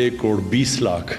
1,20,00,000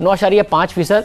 9.5%।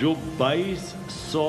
2200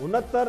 69,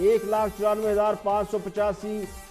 1,94,585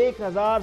1,000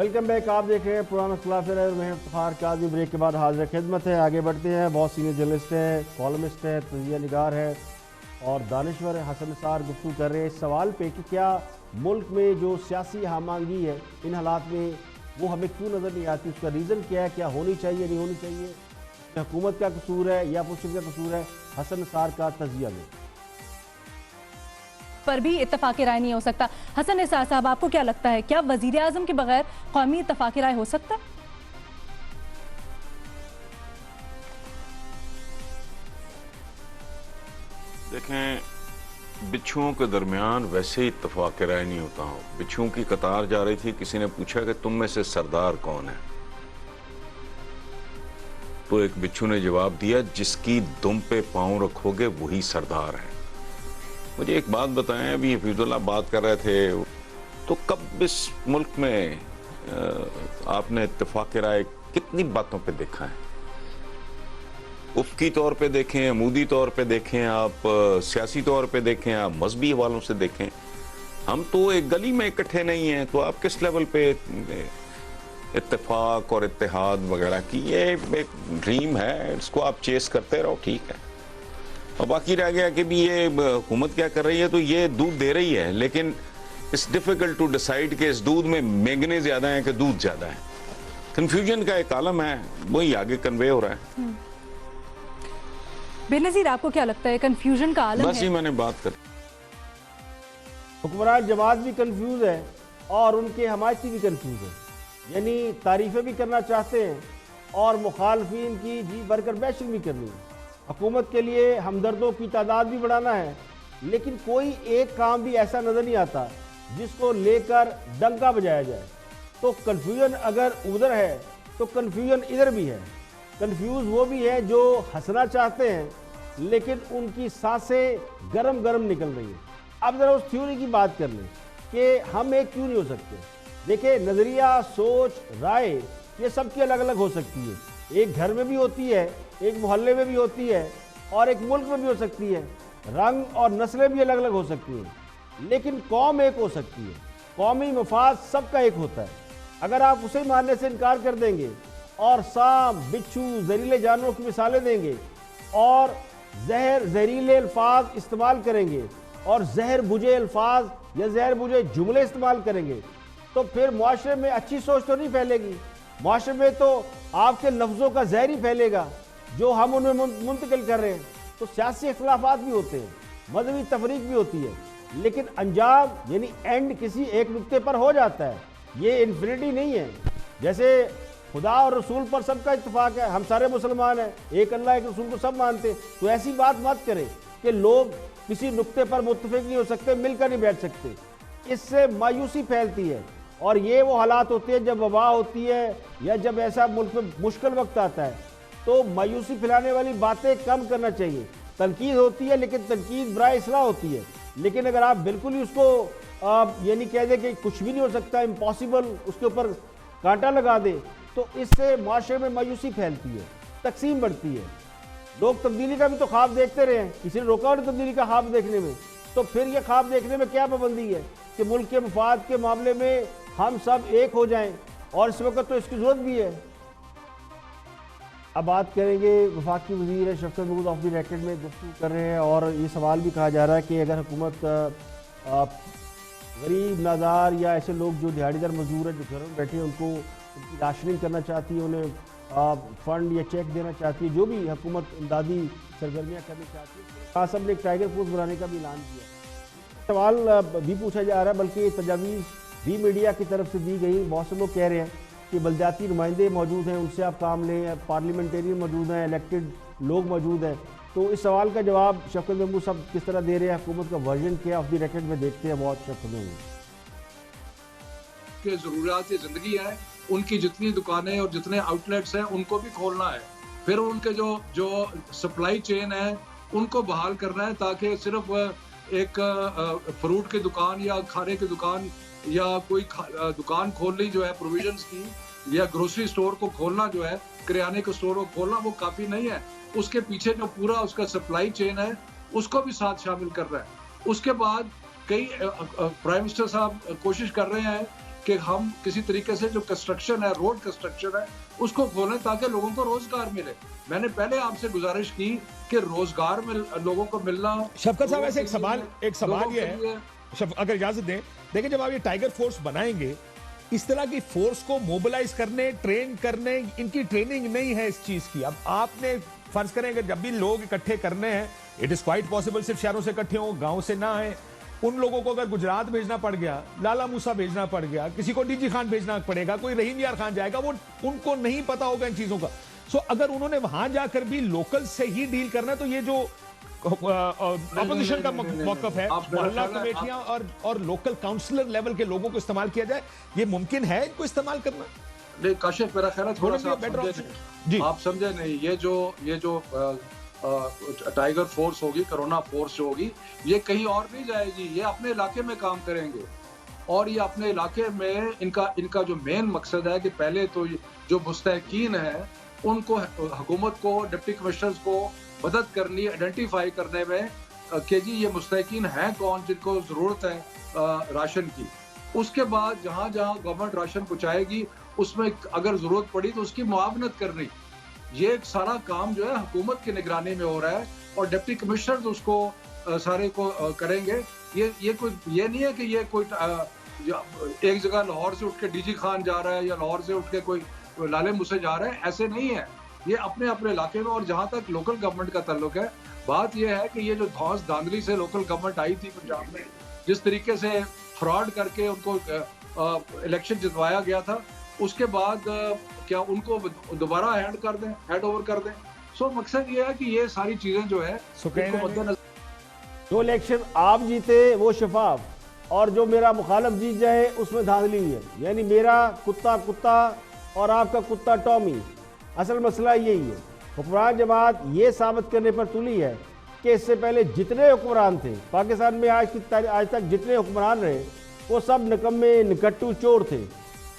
welcome back. آپ دیکھ رہے ہیں پرانا اختلاف رائے میں افتخار کاظمی. بریک کے بعد حاضر خدمت ہے. آگے بڑھتے ہیں. بہت سینئر جرنلسٹ ہیں, کالمسٹ ہیں, تجزیہ نگار ہے اور دانشور حسن نثار گفتگو کر رہے ہیں اس سوال پہ کہ کیا ملک میں جو سیاسی ہمانگی ہے ان حالات میں وہ ہمیں کیوں نظر نہیں آتی, اس کا ریزن کیا ہے, کیا ہونی چاہیے نہیں ہونی چاہیے, حکومت کا قصور ہے یا اپوزیشن کا قصور ہے. حسن نثار کا تجزیہ میں پر بھی اتفاق رائے نہیں ہو سکتا. حسن نثار صاحب, آپ کو کیا لگتا ہے, کیا وزیر اعظم کے بغیر قومی اتفاق رائے ہو سکتا ہے؟ دیکھیں, بچھوؤں کے درمیان ویسے ہی اتفاق رائے نہیں ہوتا ہوں. بچھوؤں کی قطار جا رہی تھی, کسی نے پوچھا کہ تم میں سے سردار کون ہے, تو ایک بچھو نے جواب دیا جس کی دم پہ پاؤں رکھو گے وہی سردار ہے. مجھے ایک بات بتائیں, ابھی حفیظ اللہ بات کر رہے تھے, تو کب اس ملک میں آپ نے اتفاق رائے کتنی باتوں پہ دیکھا ہے؟ افقی طور پہ دیکھیں, عمودی طور پہ دیکھیں, آپ سیاسی طور پہ دیکھیں, آپ مذہبی حوالوں سے دیکھیں. ہم تو ایک گلی میں اکٹھے نہیں ہیں, تو آپ کس لیول پہ اتفاق اور اتحاد وغیرہ کی, یہ ایک ڈریم ہے, اس کو آپ چیس کرتے رہو, ٹھیک ہے. اور باقی رہ گیا کہ بھی یہ حکومت کیا کر رہی ہے, تو یہ دودھ دے رہی ہے, لیکن it's difficult to decide کہ اس دودھ میں مینگنے زیادہ ہیں کہ دودھ زیادہ ہے. کنفیوژن کا ایک عالم ہے, وہی آگے کنوے ہو رہا ہے. بے نظیر, آپ کو کیا لگتا ہے کنفیوژن کا عالم ہے؟ بس ہی میں نے بات کر. حکمران جماعت بھی کنفیوز ہے اور ان کے حمایتی بھی کنفیوز ہے, یعنی تعریفیں بھی کرنا چاہتے ہیں اور مخالفین کی جی بھر کر بیشنگ بھی کرنی ہے. حکومت کے لیے ہمدردوں کی تعداد بھی بڑھانا ہے, لیکن کوئی ایک کام بھی ایسا نظر نہیں آتا جس کو لے کر ڈنکا بجایا جائے. تو کنفیوژن اگر ادھر ہے تو کنفیوژن ادھر بھی ہے. کنفیوز وہ بھی ہے جو ہنسنا چاہتے ہیں لیکن ان کی سانسیں گرم گرم نکل رہی ہیں. اب ذرا اس تھیوری کی بات کر لیں کہ ہم ایک کیوں نہیں ہو سکتے. دیکھیں, نظریہ, سوچ, رائے یہ سب کی الگ الگ ہو سکتی ہے. ایک گھر میں بھی ہوتی ہے, ایک محلے میں بھی ہوتی ہے اور ایک ملک میں بھی ہو سکتی ہے. رنگ اور نسلیں بھی الگ الگ ہو سکتی ہیں, لیکن قوم ایک ہو سکتی ہے. قومی مفاد سب کا ایک ہوتا ہے. اگر آپ اسے ماننے سے انکار کر دیں گے اور سانپ, بچھو, زہریلے جانوروں کی مثالیں دیں گے اور زہریلے الفاظ استعمال کریں گے اور زہر بجے الفاظ یا زہر بجے جملے استعمال کریں گے, تو پھر معاشرے میں اچھی سوچ تو نہیں پھیلے گی. معاشرے میں تو آپ کے لفظوں کا زہر ہی پھیلے گا جو ہم ان میں منتقل کر رہے ہیں. تو سیاسی اختلافات بھی ہوتے ہیں, مذہبی تفریق بھی ہوتی ہے, لیکن انجام یعنی اینڈ کسی ایک نقطے پر ہو جاتا ہے. یہ انفینٹی نہیں ہے. جیسے خدا اور رسول پر سب کا اتفاق ہے, ہم سارے مسلمان ہیں, ایک اللہ ایک رسول کو سب مانتے, تو ایسی بات مت کریں کہ لوگ کسی نقطے پر متفق نہیں ہو سکتے, مل کر نہیں بیٹھ سکتے. اس سے مایوسی پھیلتی ہے اور یہ وہ حالات ہوتے ہیں جب وبا ہوتی ہے یا جب ایسا ملک میں مشکل وقت آتا ہے, تو مایوسی پھیلانے والی باتیں کم کرنا چاہیے. تنقید ہوتی ہے لیکن تنقید برائے اصلاح ہوتی ہے, لیکن اگر آپ بالکل ہی اس کو یعنی کہہ دیں کہ کچھ بھی نہیں ہو سکتا, امپاسبل, اس کے اوپر کانٹا لگا دے, تو اس سے معاشرے میں مایوسی پھیلتی ہے, تقسیم بڑھتی ہے. لوگ تبدیلی کا بھی تو خواب دیکھتے رہے ہیں, کسی نے روکا نہیں تبدیلی کا خواب دیکھنے میں, تو پھر یہ خواب دیکھنے میں کیا پابندی ہے کہ ملک کے مفاد کے معاملے میں ہم سب ایک ہو جائیں, اور اس وقت تو اس کی ضرورت بھی ہے. اب بات کریں گے, وفاقی وزیر شفقت محمود آف دی ریکٹ میں گفتگو کر رہے ہیں اور یہ سوال بھی کہا جا رہا ہے کہ اگر حکومت غریب, نادار یا ایسے لوگ جو دیہڑی دار مزدور ہیں جو گھروں میں بیٹھے ہیں ان کو ان کی راشننگ کرنا چاہتی ہے, انہیں فنڈ یا چیک دینا چاہتی ہے, جو بھی حکومت امدادی سرگرمیاں کرنی چاہتی ہے, خاص نے ایک ٹائیگر فورس بنانے کا بھی اعلان کیا. سوال بھی پوچھا جا رہا ہے, بلکہ تجاویز بھی میڈیا کی طرف سے دی گئی. بہت سے لوگ کہہ رہے ہیں کہ بلدیاتی نمائندے موجود ہیں, ان سے آپ کام لیں, پارلیمنٹیرین موجود ہیں, الیکٹڈ لوگ موجود ہیں. تو اس سوال کا جواب شفقت محمود صاحب کس طرح دے رہے ہیں, حکومت کا ورژن کیا آف دی ریکٹ میں دیکھتے ہیں. بہت شفقت محمود کہ ضروریات زندگی ہے, ان کی جتنی دکانیں اور جتنے آؤٹ لیٹس ہیں ان کو بھی کھولنا ہے. پھر ان کے جو سپلائی چین ہے ان کو بحال کرنا ہے, تاکہ صرف ایک فروٹ کی دکان یا کھانے کی دکان یا کوئی دکان کھولنی جو ہے پروویژنز کی, یا گروسری سٹور کو کھولنا جو ہے, کریانے کے سٹور کو کھولنا, وہ کافی نہیں ہے. اس کے پیچھے جو پورا اس کا سپلائی چین ہے اس کو بھی ساتھ شامل کر رہا ہے. اس کے بعد کئی پرائم منسٹر صاحب کوشش کر رہے ہیں کہ ہم کسی طریقے سے جو کنسٹرکشن ہے, روڈ کنسٹرکشن ہے, اس کو کھولیں تاکہ لوگوں کو روزگار ملے. میں نے پہلے آپ سے گزارش کی کہ روزگار میں لوگوں کو ملنا. شفقت صاحب ایسے ایک سوال یہ ہے, اگر اجازت دیں, دیکھیں جب آپ یہ ٹائیگر فورس بنائیں گے, اس طرح کی فورس کو موبلائز کرنے, ٹرین کرنے, ان کی ٹریننگ نہیں ہے اس چیز کی. اب آپ نے فرض کریں کہ جب بھی لوگ اکٹھے کرنے ہیں, اٹ از کوائٹ پاسبل صرف شہروں سے اکٹھے ہوں, گاؤں سے نہ آئیں. ان لوگوں کو اگر گجرات بھیجنا پڑ گیا, لالا موسیٰ بھیجنا پڑ گیا, کسی کو ڈی جی خان بھیجنا پڑے گا, کوئی رحیم یار خان جائے گا, وہ ان کو نہیں پتا ہوگا ان چیزوں کا. سو اگر انہوں نے وہاں جا کر بھی لوکل سے ہی ڈیل کرنا ہے, تو یہ جو اپوزیشن کا موقف ہے, محلہ کمیٹیاں اور لوکل کاؤنسلر لیول کے لوگوں کو استعمال کیا جائے, یہ ممکن ہے ان کو استعمال کرنا؟ نہیں کاشف, میرا خیال ہے تھوڑا سا آپ سمجھے نہیں. یہ جو ٹائیگر فورس ہوگی, کرونا فورس جو ہوگی, یہ کہیں اور نہیں جائے گی, یہ اپنے علاقے میں کام کریں گے. اور یہ اپنے علاقے میں ان کا جو مین مقصد ہے کہ پہلے تو جو مستحقین ہیں ان کو, حکومت کو, ڈپٹی کمشنرز کو مدد کرنی, آئیڈینٹیفائی کرنے میں کہ جی یہ مستحقین ہیں کون جن کو ضرورت ہے راشن کی. اس کے بعد جہاں جہاں گورنمنٹ راشن پہنچائے گی اس میں اگر ضرورت پڑی تو اس کی معاونت کرنی. یہ ایک سارا کام جو ہے حکومت کی نگرانی میں ہو رہا ہے اور ڈپٹی کمشنرز اس کو سارے کو کریں گے. یہ نہیں ہے کہ یہ کوئی ایک جگہ لاہور سے اٹھ کے ڈی جی خان جا رہا ہے یا لاہور سے اٹھ کے کوئی لالے موسیٰ جا رہا ہے, ایسے نہیں ہے. یہ اپنے علاقے میں. اور جہاں تک لوکل گورنمنٹ کا تعلق ہے, بات یہ ہے کہ یہ جو دھانس دھاندلی سے لوکل گورنمنٹ آئی تھی پنجاب میں, جس طریقے سے فراڈ کر کے ان کو الیکشن جتوایا گیا تھا, اس کے بعد کیا ان کو دوبارہ ہینڈ اوور کر دیں. سو مقصد یہ ہے کہ یہ ساری چیزیں جو ہے جو الیکشن آپ جیتے وہ شفاف, اور جو میرا مخالف جیت جائے اس میں دھاندلی ہوئی ہے. یعنی میرا کتا اور آپ کا کتا ٹامی. اصل مسئلہ یہی ہے. حکمران جماعت یہ ثابت کرنے پر تلی ہے کہ اس سے پہلے جتنے حکمران تھے پاکستان میں, آج تک جتنے حکمران رہے, وہ سب نکمے, نکٹو, چور تھے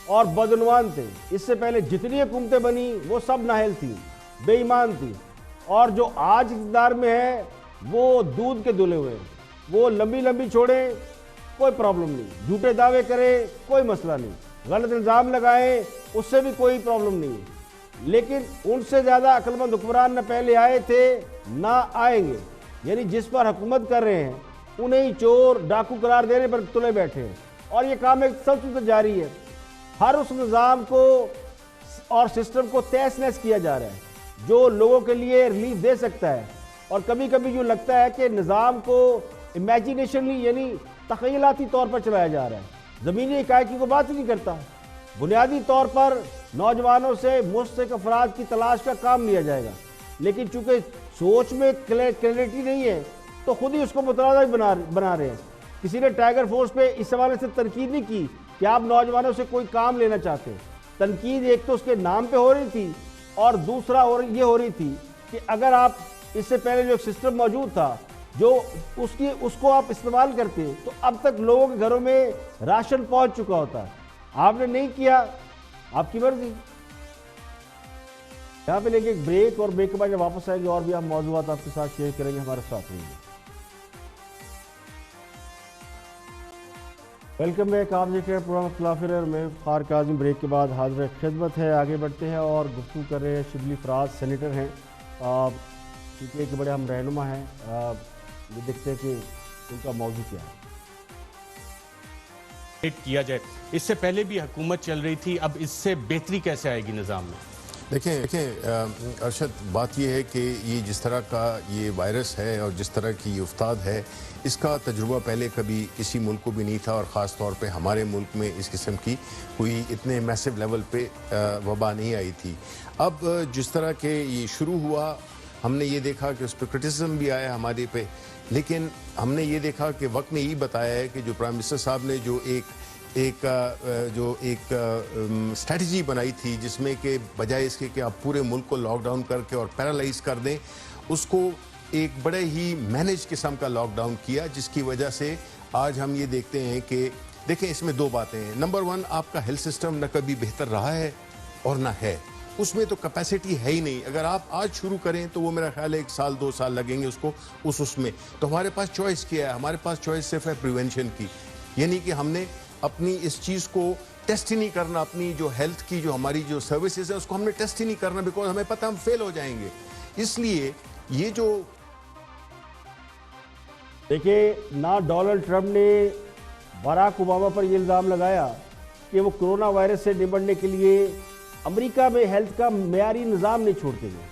اور بدعنوان تھے. اس سے پہلے جتنی حکومتیں بنی وہ سب نااہل تھیں, بے ایمان تھی. اور جو آج اقتدار میں ہے وہ دودھ کے دھلے ہوئے ہیں. وہ لمبی چھوڑیں, کوئی پرابلم نہیں. جھوٹے دعوے کریں, کوئی مسئلہ نہیں. غلط الزام لگائیں, اس سے بھی کوئی پرابلم نہیں ہے. لیکن ان سے زیادہ عقل مند حکمران نہ پہلے آئے تھے نہ آئیں گے. یعنی جس پر حکومت کر رہے ہیں انہیں چور ڈاکو قرار دینے پر تلے بیٹھے ہیں. اور یہ کام ایک سلسلہ جاری ہے. ہر اس نظام کو اور سسٹم کو تہس نہس کیا جا رہا ہے جو لوگوں کے لیے ریلیف دے سکتا ہے. اور کبھی کبھی جو لگتا ہے کہ نظام کو امیجینیشنلی یعنی تخیلاتی طور پر چلایا جا رہا ہے, زمینی حقائق کو بات نہیں کرتا. بنیادی طور پر نوجوانوں سے مستحق افراد کی تلاش کا کام لیا جائے گا, لیکن چونکہ سوچ میں کلیئرٹی نہیں ہے تو خود ہی اس کو متنازع بنا رہے ہیں. کسی نے ٹائیگر فورس پہ اس حوالے سے تنقید نہیں کی کہ آپ نوجوانوں سے کوئی کام لینا چاہتے ہیں. تنقید ایک تو اس کے نام پہ ہو رہی تھی, اور دوسرا یہ ہو رہی تھی کہ اگر آپ اس سے پہلے جو ایک سسٹم موجود تھا جو اس کو آپ استعمال کرتے تو اب تک لوگوں کے گھروں میں راشن پہنچ چکا ہوتا. آپ نے نہیں کیا, آپ کی مرضی. یہاں پہ لے کے ایک بریک, اور بریک کے بعد جب واپس آئیں گے اور بھی ہم موضوعات آپ کے ساتھ شیئر کریں گے. ہمارے ساتھ رہیں گے. Welcome back. آپ دیکھ رہے ہیں پروگرام اختلاف رائے, میں افتخار کاظم. بریک کے بعد حاضر خدمت ہے. آگے بڑھتے ہیں اور گفتگو کر رہے ہیں. شبلی فراز سینیٹر ہیں, کیونکہ ایک بڑے ہم رہنما ہیں. یہ دیکھتے ہیں کہ ان کا موضوع کیا ہے. کیا جائے, اس سے پہلے بھی حکومت چل رہی تھی, اب اس سے بہتری کیسے آئے گی نظام میں؟ دیکھیں ارشد, بات یہ ہے کہ یہ جس طرح کا یہ وائرس ہے اور جس طرح کی یہ افتاد ہے, اس کا تجربہ پہلے کبھی کسی ملک کو بھی نہیں تھا, اور خاص طور پہ ہمارے ملک میں اس قسم کی کوئی اتنے میسو لیول پہ وبا نہیں آئی تھی. اب جس طرح کہ یہ شروع ہوا, ہم نے یہ دیکھا کہ اس پہ کرٹیسزم بھی آیا ہمارے پہ, لیکن ہم نے یہ دیکھا کہ وقت نے یہی بتایا ہے کہ جو پرائم منسٹر صاحب نے جو ایک اسٹریٹجی بنائی تھی, جس میں کہ بجائے اس کے کہ آپ پورے ملک کو لاک ڈاؤن کر کے اور پیرالائز کر دیں, اس کو ایک بڑے ہی مینیج قسم کا لاک ڈاؤن کیا, جس کی وجہ سے آج ہم یہ دیکھتے ہیں کہ دیکھیں اس میں دو باتیں ہیں. نمبر 1, آپ کا ہیلتھ سسٹم نہ کبھی بہتر رہا ہے اور نہ ہے, اس میں تو کیپیسٹی ہے ہی نہیں. اگر آپ آج شروع کریں تو وہ میرا خیال ہے 1 سال 2 سال لگیں گے اس کو اس میں. تو ہمارے پاس چوائس کیا ہے؟ ہمارے پاس چوائس صرف ہے پریونشن کی, یعنی کہ ہم نے اپنی اس چیز کو ٹیسٹ ہی نہیں کرنا اپنی جو ہیلتھ کی جو ہماری جو سروسز ہے اس کو ہم نے ٹیسٹ ہی نہیں کرنا بیکاز ہمیں پتہ ہم فیل ہو جائیں گے. اس لیے یہ جو دیکھیں نہ ڈونلڈ ٹرمپ نے باراک اوباما پر یہ الزام لگایا کہ وہ کرونا وائرس سے نمٹنے کے لیے امریکہ میں ہیلتھ کا معیاری نظام نہیں چھوڑتے ہیں،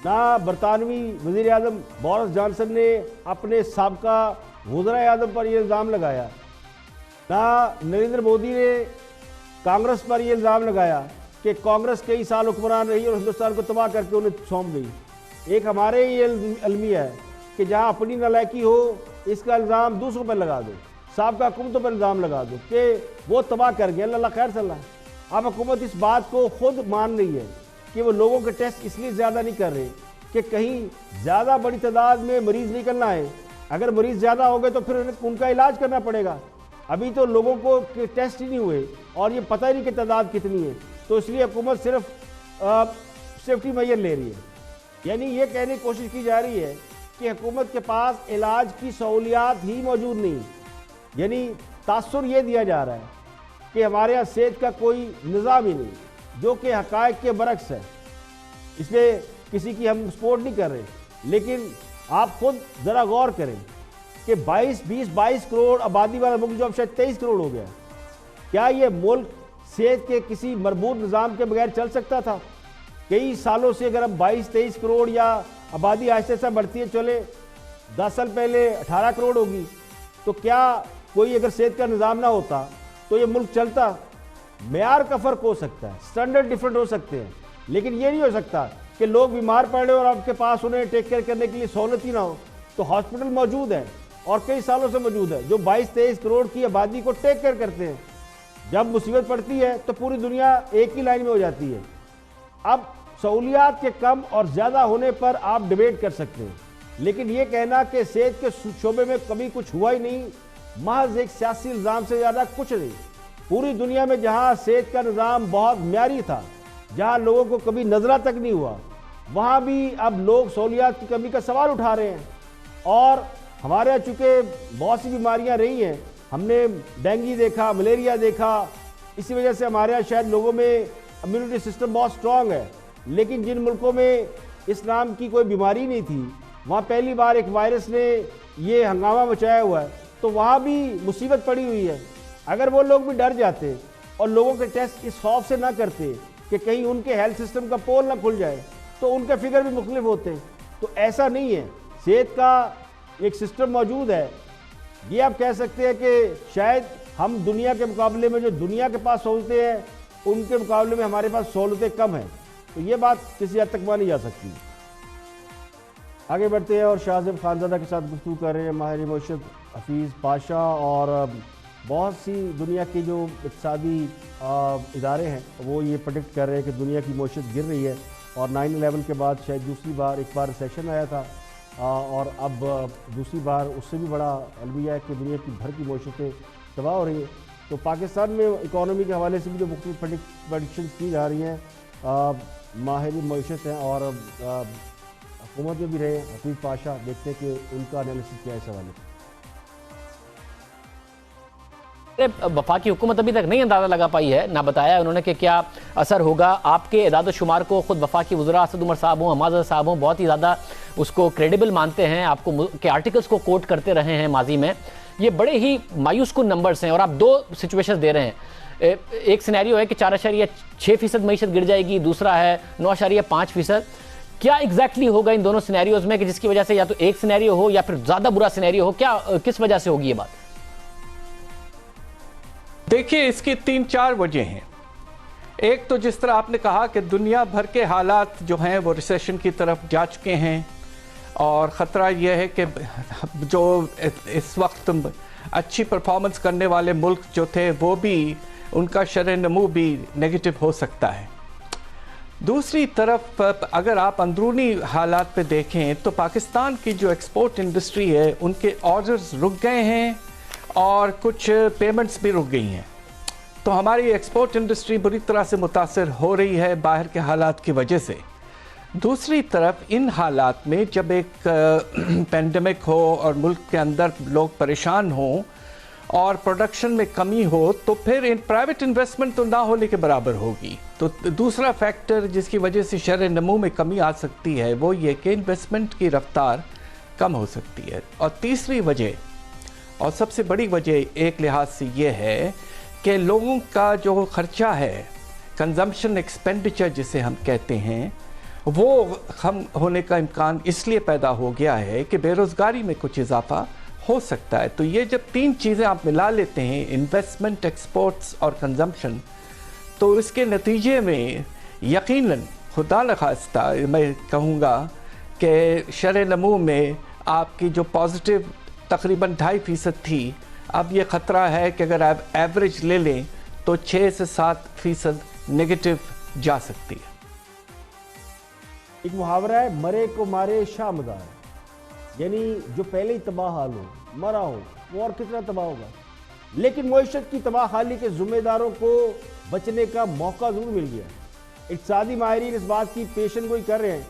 نہ برطانوی وزیر اعظم بورس جانسن نے اپنے سابقہ وزراء اعظم پر یہ الزام لگایا، نہ نریندر مودی نے کانگریس پر یہ الزام لگایا کہ کانگریس کئی سال حکمران رہی اور ہندوستان کو تباہ کر کے انہیں سونپ گئی. ایک ہمارے یہ المیہ ہے کہ جہاں اپنی نالائکی ہو اس کا الزام دوسروں پر لگا دو، سابقہ حکومتوں پر الزام لگا دو کہ وہ تباہ کر گئے. اللہ خیر صلی اللہ. اب حکومت اس بات کو خود مان رہی ہے کہ وہ لوگوں کے ٹیسٹ اس لیے زیادہ نہیں کر رہے کہ کہیں زیادہ بڑی تعداد میں مریض نہیں کرنا ہے. اگر مریض زیادہ ہو گئے تو پھر ان کا علاج کرنا پڑے گا. ابھی تو لوگوں کو ٹیسٹ ہی نہیں ہوئے اور یہ پتہ ہی نہیں کہ تعداد کتنی ہے، تو اس لیے حکومت صرف سیفٹی میئر لے رہی ہے. یعنی یہ کہنے کی کوشش کی جا رہی ہے کہ حکومت کے پاس علاج کی سہولیات ہی موجود نہیں. یعنی تاثر یہ دیا جا رہا ہے کہ ہمارے یہاں صحت کا کوئی نظام ہی نہیں، جو کہ حقائق کے برعکس ہے. اس میں کسی کی ہم سپورٹ نہیں کر رہے، لیکن آپ خود ذرا غور کریں کہ 22 کروڑ آبادی والا ملک جو اب شاید 23 کروڑ ہو گیا، کیا یہ ملک صحت کے کسی مربوط نظام کے بغیر چل سکتا تھا؟ کئی سالوں سے اگر اب 22-23 کروڑ یا آبادی آہستہ آہستہ بڑھتی ہے، چلے 10 سال پہلے 18 کروڑ ہوگی، تو کیا کوئی اگر صحت کا نظام نہ ہوتا تو یہ ملک چلتا؟ معیار کا فرق ہو سکتا ہے، سٹینڈرڈ ڈیفرنٹ ہو سکتے ہیں، لیکن یہ نہیں ہو سکتا کہ لوگ بیمار پڑے اور آپ کے پاس انہیں ٹیک کیئر کرنے کے لیے سہولت ہی نہ ہو. تو ہاسپٹل موجود ہے اور کئی سالوں سے موجود ہے جو 22-23 کروڑ کی آبادی کو ٹیک کیئر کرتے ہیں. جب مصیبت پڑتی ہے تو پوری دنیا ایک ہی لائن میں ہو جاتی ہے. اب سہولیات کے کم اور زیادہ ہونے پر آپ ڈیبیٹ کر سکتے ہیں، لیکن یہ کہنا کہ صحت کے شعبے میں کبھی کچھ ہوا ہی نہیں محض ایک سیاسی الزام سے زیادہ کچھ نہیں. پوری دنیا میں جہاں صحت کا نظام بہت معیاری تھا، جہاں لوگوں کو کبھی نظرہ تک نہیں ہوا، وہاں بھی اب لوگ سہولیات کی کمی کا سوال اٹھا رہے ہیں. اور ہمارے یہاں چونکہ بہت سی بیماریاں رہی ہیں، ہم نے ڈینگی دیکھا، ملیریا دیکھا، اسی وجہ سے ہمارے یہاں شاید لوگوں میں امیونٹی سسٹم بہت سٹرونگ ہے. لیکن جن ملکوں میں اس نام کی کوئی بیماری نہیں تھی، وہاں پہلی بار ایک وائرس نے یہ ہنگامہ مچایا ہوا ہے، تو وہاں بھی مصیبت پڑی ہوئی ہے. اگر وہ لوگ بھی ڈر جاتے اور لوگوں کے ٹیسٹ اس خوف سے نہ کرتے کہ کہیں ان کے ہیلتھ سسٹم کا پول نہ کھل جائے، تو ان کے فگر بھی مختلف ہوتے ہیں. تو ایسا نہیں ہے، صحت کا ایک سسٹم موجود ہے. یہ آپ کہہ سکتے ہیں کہ شاید ہم دنیا کے مقابلے میں جو دنیا کے پاس سہولتیں ہیں ان کے مقابلے میں ہمارے پاس سہولتیں کم ہیں. تو یہ بات کسی حد تک مانی جا سکتی. آگے بڑھتے ہیں اور شاہ زیب خانزادہ کے ساتھ گفتگو کر رہے ہیں ماہر معیشت حفیظ پاشا. اور بہت سی دنیا کے جو اقتصادی ادارے ہیں وہ یہ پریڈکٹ کر رہے ہیں کہ دنیا کی معیشت گر رہی ہے، اور 9/11 کے بعد شاید دوسری بار، ایک بار ریسیشن آیا تھا اور اب دوسری بار اس سے بھی بڑا المیہ ہے کہ دنیا کی بھر کی معیشتیں تباہ ہو رہی ہیں. تو پاکستان میں اکانومی کے حوالے سے بھی جو مختلف پریڈکشنز کی جا رہی ہیں، ماہر معیشت ہیں اور حکومت میں بھی رہے حفیظ پاشا، دیکھتے ہیں کہ ان کا انالیسس کیا ہے اس حوالے سے. وفاقی حکومت ابھی تک نہیں اندازہ لگا پائی ہے، نہ بتایا انہوں نے کہ کیا اثر ہوگا. آپ کے اعداد و شمار کو خود وفاقی وزراء اسد عمر صاحب ہوں، حماد صاحب ہوں، بہت ہی زیادہ اس کو کریڈیبل مانتے ہیں، آپ کو کے آرٹیکلز کو کوٹ کرتے رہے ہیں ماضی میں. یہ بڑے ہی مایوس کن نمبرز ہیں اور آپ دو سچویشن دے رہے ہیں. ایک سینیریو ہے کہ 4.6% معیشت گر جائے گی، دوسرا ہے 9.5%. کیا ایگزیکٹلی ہوگا ان دونوں سینیریوز میں کہ جس کی وجہ سے یا تو ایک سینیریو ہو یا پھر زیادہ برا سینیریو ہو؟ کیا کس وجہ سے ہوگی یہ بات؟ دیکھیے اس کی 3-4 وجہ ہیں. ایک تو جس طرح آپ نے کہا کہ دنیا بھر کے حالات جو ہیں وہ ریسیشن کی طرف جا چکے ہیں، اور خطرہ یہ ہے کہ جو اس وقت اچھی پرفارمنس کرنے والے ملک جو تھے وہ بھی ان کا شرح نمو بھی نیگیٹو ہو سکتا ہے. دوسری طرف اگر آپ اندرونی حالات پہ دیکھیں تو پاکستان کی جو ایکسپورٹ انڈسٹری ہے ان کے آرڈرز رک گئے ہیں اور کچھ پیمنٹس بھی رک گئی ہیں. تو ہماری ایکسپورٹ انڈسٹری بری طرح سے متاثر ہو رہی ہے باہر کے حالات کی وجہ سے. دوسری طرف ان حالات میں جب ایک پینڈیمک ہو اور ملک کے اندر لوگ پریشان ہوں، اور پروڈکشن میں کمی ہو تو پھر پرائیویٹ انویسٹمنٹ تو نہ ہونے کے برابر ہوگی. تو دوسرا فیکٹر جس کی وجہ سے شرح نمو میں کمی آ سکتی ہے وہ یہ کہ انویسٹمنٹ کی رفتار کم ہو سکتی ہے. اور تیسری وجہ اور سب سے بڑی وجہ ایک لحاظ سے یہ ہے کہ لوگوں کا جو خرچہ ہے، کنزمپشن ایکسپینڈیچر جسے ہم کہتے ہیں، وہ کم ہونے کا امکان اس لیے پیدا ہو گیا ہے کہ بے روزگاری میں کچھ اضافہ ہو سکتا ہے. تو یہ جب تین چیزیں آپ ملا لیتے ہیں، انویسٹمنٹ، ایکسپورٹس اور کنزمپشن، تو اس کے نتیجے میں یقیناً خدا نخواستہ میں کہوں گا کہ شرح نمو میں آپ کی جو پازیٹیو تقریباً 2.5% تھی، اب یہ خطرہ ہے کہ اگر آپ ایوریج لے لیں تو 6 سے 7% نگیٹو جا سکتی ہے. ایک محاورہ ہے، مرے کو مارے شاہ مدار، یعنی جو پہلے ہی تباہ حال ہو، مرا ہو، وہ اور کتنا تباہ ہوگا. لیکن معیشت کی تباہ حالی کے ذمہ داروں کو بچنے کا موقع ضرور مل گیا. اقتصادی ماہرین اس بات کی پیشن گوئی کر رہے ہیں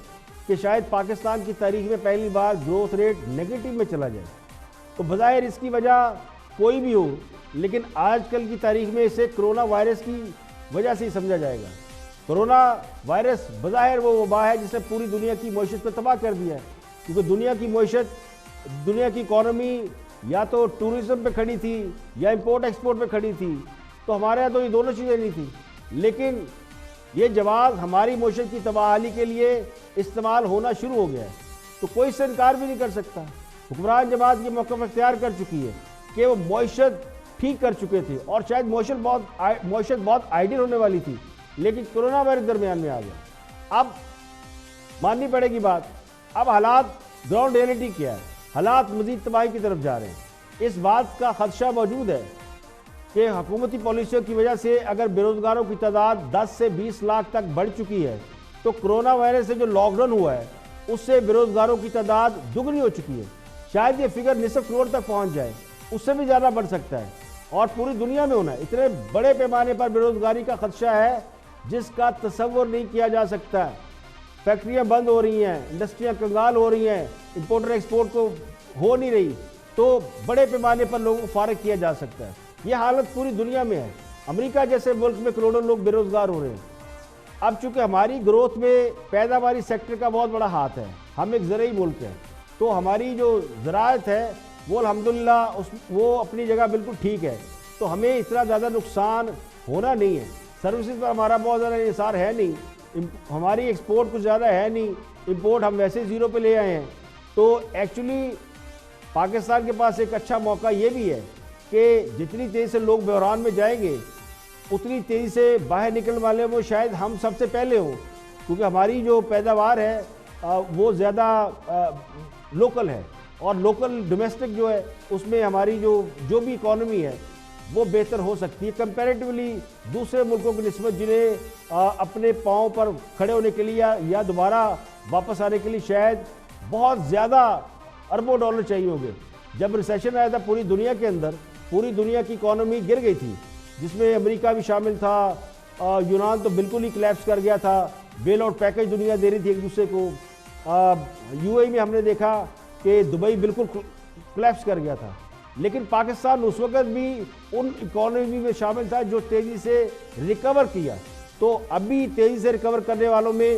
کہ شاید پاکستان کی تاریخ میں پہلی بار گروتھ ریٹ نیگیٹو میں چلا جائے. تو بظاہر اس کی وجہ کوئی بھی ہو، لیکن آج کل کی تاریخ میں اسے کرونا وائرس کی وجہ سے ہی سمجھا جائے گا. کرونا وائرس بظاہر وہ وبا ہے جس نے پوری دنیا کی معیشت کو تباہ کر دیا ہے، کیونکہ دنیا کی معیشت، دنیا کی اکانومی یا تو ٹورزم پہ کھڑی تھی یا امپورٹ ایکسپورٹ پہ کھڑی تھی. تو ہمارے یہاں تو یہ دونوں چیزیں نہیں تھیں، لیکن یہ جواز ہماری معیشت کی تباہ حالی کے لیے استعمال ہونا شروع ہو گیا ہے. تو کوئی اس سے انکار بھی نہیں کر سکتا. حکمران جماعت یہ موقف اختیار کر چکی ہے کہ وہ معیشت ٹھیک کر چکے تھے اور شاید معیشت بہت آئیڈیل ہونے والی تھی، لیکن کرونا وائرس درمیان میں آ گیا. اب ماننی پڑے گی بات، اب حالات گراؤنڈ ریئلٹی کیا ہے، حالات مزید تباہی کی طرف جا رہے ہیں. اس بات کا خدشہ موجود ہے کہ حکومتی پالیسیوں کی وجہ سے اگر بے روزگاروں کی تعداد 10 سے 20 لاکھ تک بڑھ چکی ہے تو کرونا وائرس سے جو لاک ڈاؤن ہوا ہے اس سے بے روزگاروں کی تعداد دگنی ہو چکی ہے. شاید یہ فگر نصف کروڑ تک پہنچ جائے، اس سے بھی زیادہ بڑھ سکتا ہے اور پوری دنیا میں ہونا ہے. اتنے بڑے پیمانے پر بے روزگاری کا خدشہ ہے جس کا تصور نہیں کیا جا سکتا. فیکٹریاں بند ہو رہی ہیں، انڈسٹریاں کنگال ہو رہی ہیں، امپورٹ ایکسپورٹ کو ہو نہیں رہی، تو بڑے پیمانے پر لوگوں کو فارغ کیا جا سکتا ہے. یہ حالت پوری دنیا میں ہے. امریکہ جیسے ملک میں کروڑوں لوگ بے روزگار ہو رہے ہیں. اب چونکہ ہماری گروتھ میں پیداواری سیکٹر کا بہت بڑا ہاتھ ہے، ہم ایک زرعی ملک ہیں، تو ہماری جو زراعت ہے وہ الحمدللہ وہ اپنی جگہ بالکل ٹھیک ہے، تو ہمیں اتنا زیادہ نقصان ہونا نہیں ہے. سروسز پر ہمارا بہت زیادہ انحصار ہے نہیں، ہماری ایکسپورٹ کچھ زیادہ ہے نہیں، امپورٹ ہم ویسے زیرو پہ لے آئے ہیں. تو ایکچولی پاکستان کے پاس ایک اچھا موقع یہ بھی ہے کہ جتنی تیزی سے لوگ بحران میں جائیں گے اتنی تیزی سے باہر نکلنے والے وہ شاید ہم سب سے پہلے ہوں، کیونکہ ہماری جو پیداوار ہے وہ زیادہ لوکل ہے اور لوکل ڈومیسٹک جو ہے اس میں ہماری جو بھی اکانومی ہے وہ بہتر ہو سکتی ہے کمپیریٹیولی دوسرے ملکوں کی نسبت جنہیں اپنے پاؤں پر کھڑے ہونے کے لیے یا دوبارہ واپس آنے کے لیے شاید بہت زیادہ اربوں ڈالر چاہیے ہوں گے. جب ریسیشن آیا تھا پوری دنیا کے اندر، پوری دنیا کی اکانومی گر گئی تھی، جس میں امریکہ بھی شامل تھا، یونان تو بالکل ہی کلیپس کر گیا تھا، بیل آؤٹ پیکج دنیا دے رہی تھی ایک دوسرے کو. یو اے میں ہم نے دیکھا کہ دبئی بالکل کلیپس کر گیا تھا، لیکن پاکستان اس وقت بھی ان اکانومی میں شامل تھا جو تیزی سے ریکور کیا. تو ابھی تیزی سے ریکور کرنے والوں میں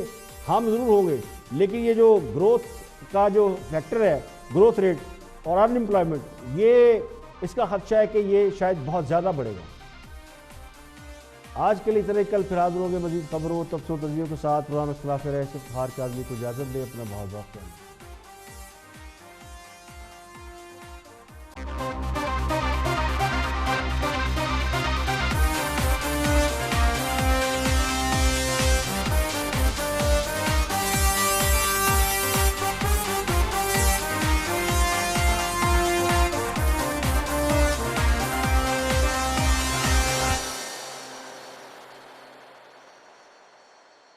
ہم ضرور ہوں گے، لیکن یہ جو گروتھ کا جو فیکٹر ہے، گروتھ ریٹ اور ان امپلائمنٹ، یہ اس کا خدشہ ہے کہ یہ شاید بہت زیادہ بڑھے گا. آج کے لیے اتنا ہی، کل پھر حاضر ہوں گے مزید خبروں، تبصروں، تجزیوں کے ساتھ. پرانا اختلاف رائے سے افتخار کاظمی کو اجازت دیں. اپنا بہت بہت خیال.